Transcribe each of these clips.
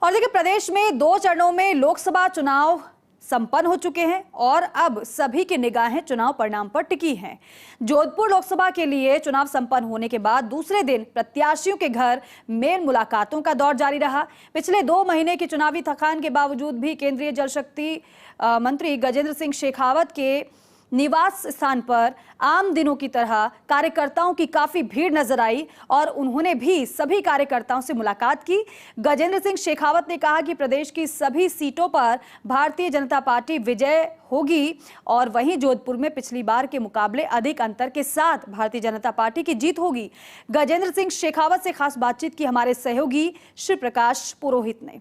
और देखिए, प्रदेश में 2 चरणों में लोकसभा चुनाव संपन्न हो चुके हैं और अब सभी की निगाहें चुनाव परिणाम पर टिकी हैं। जोधपुर लोकसभा के लिए चुनाव संपन्न होने के बाद दूसरे दिन प्रत्याशियों के घर मेल मुलाकातों का दौर जारी रहा। पिछले 2 महीने की चुनावी थकान के बावजूद भी केंद्रीय जल शक्ति मंत्री गजेंद्र सिंह शेखावत के निवास स्थान पर आम दिनों की तरह कार्यकर्ताओं की काफी भीड़ नजर आई और उन्होंने भी सभी कार्यकर्ताओं से मुलाकात की। गजेंद्र सिंह शेखावत ने कहा कि प्रदेश की सभी सीटों पर भारतीय जनता पार्टी विजय होगी और वहीं जोधपुर में पिछली बार के मुकाबले अधिक अंतर के साथ भारतीय जनता पार्टी की जीत होगी। गजेंद्र सिंह शेखावत से खास बातचीत की हमारे सहयोगी श्री प्रकाश पुरोहित ने।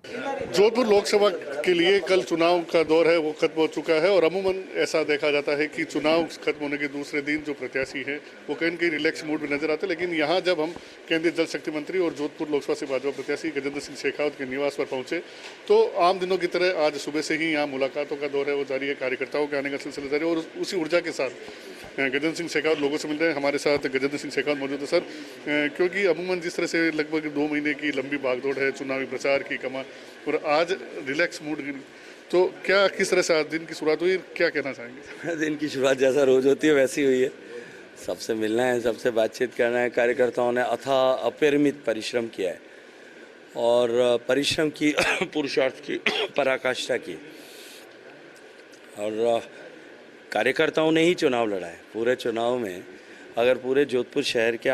जोधपुर लोकसभा के लिए कल चुनाव का दौर है वो खत्म हो चुका है और अमूमन ऐसा देखा जाता है कि चुनाव खत्म होने के दूसरे दिन जो प्रत्याशी हैं वो कहीं कहीं रिलैक्स मूड में नजर आते हैं। लेकिन यहाँ जब हम केंद्रीय जल शक्ति मंत्री और जोधपुर लोकसभा से भाजपा प्रत्याशी गजेंद्र सिंह शेखावत के निवास पर पहुंचे तो आम दिनों की तरह आज सुबह से ही यहाँ मुलाकातों का दौर है वो जारी है, कार्यकर्ताओं के आने का सिलसिला जारी है और उसी ऊर्जा के साथ गजेंद्र सिंह शेखावत लोगों से मिल रहे हैं। हमारे साथ गजेंद्र सिंह शेखावत मौजूद है। सर, क्योंकि अमूमन जिस तरह से लगभग 2 महीने की लंबी भागदौड़ है चुनावी प्रचार की कमान और आज रिलैक्स मूड, तो क्या किस तरह से आज दिन की शुरुआत हुई, क्या कहना चाहेंगे? दिन की शुरुआत जैसा रोज होती है वैसी हुई है। सबसे मिलना है, सबसे बातचीत करना है। कार्यकर्ताओं ने अथाह अपरिमित परिश्रम किया है और परिश्रम की पुरुषार्थ की पराकाष्ठा की और कार्यकर्ताओं ने ही चुनाव लड़ा है। पूरे चुनाव में अगर पूरे जोधपुर शहर के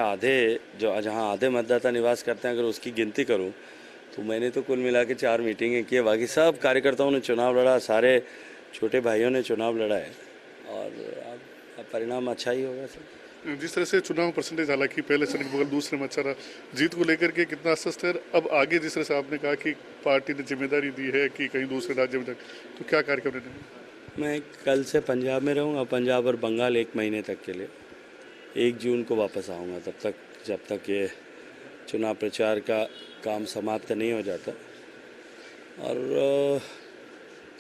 जहाँ आधे मतदाता निवास करते हैं अगर उसकी गिनती करूं तो मैंने तो कुल मिला के 4 मीटिंगें की है। बाकी सब कार्यकर्ताओं ने चुनाव लड़ा, सारे छोटे भाइयों ने चुनाव लड़ा है और अब परिणाम अच्छा ही होगा सर। जिस तरह से चुनाव परसेंटेज, हालांकि पहले से बगल दूसरे में अच्छा रहा, जीत को लेकर के कितना आश्वस्त है? अब आगे जिस तरह से आपने कहा कि पार्टी ने जिम्मेदारी दी है कि कहीं दूसरे राज्य में, तो क्या कार्यक्रम है? मैं कल से पंजाब में रहूँगा, पंजाब और बंगाल 1 महीने तक के लिए। 1 जून को वापस आऊँगा, तब तक जब तक ये चुनाव प्रचार का काम समाप्त नहीं हो जाता। और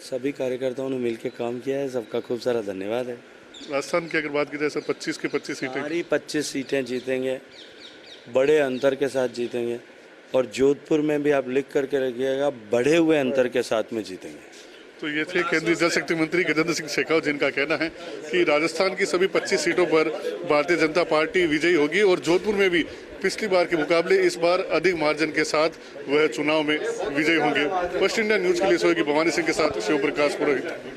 सभी कार्यकर्ताओं ने मिलकर काम किया है, सबका खूब सारा धन्यवाद है। राजस्थान की अगर बात की जाए सर, 25 की 25 सीटें, हमारी 25 सीटें जीतेंगे, बड़े अंतर के साथ जीतेंगे और जोधपुर में भी आप लिख करके रखिएगा बढ़े हुए अंतर के साथ में जीतेंगे। तो ये थे केंद्रीय जल शक्ति मंत्री गजेंद्र सिंह शेखावत, जिनका कहना है कि राजस्थान की सभी 25 सीटों पर भारतीय जनता पार्टी विजयी होगी और जोधपुर में भी पिछली बार के मुकाबले इस बार अधिक मार्जिन के साथ वह चुनाव में विजयी होंगे। वेस्ट इंडिया न्यूज के लिए सहयोगी भवानी सिंह के साथ शिव प्रकाश पुरोहित।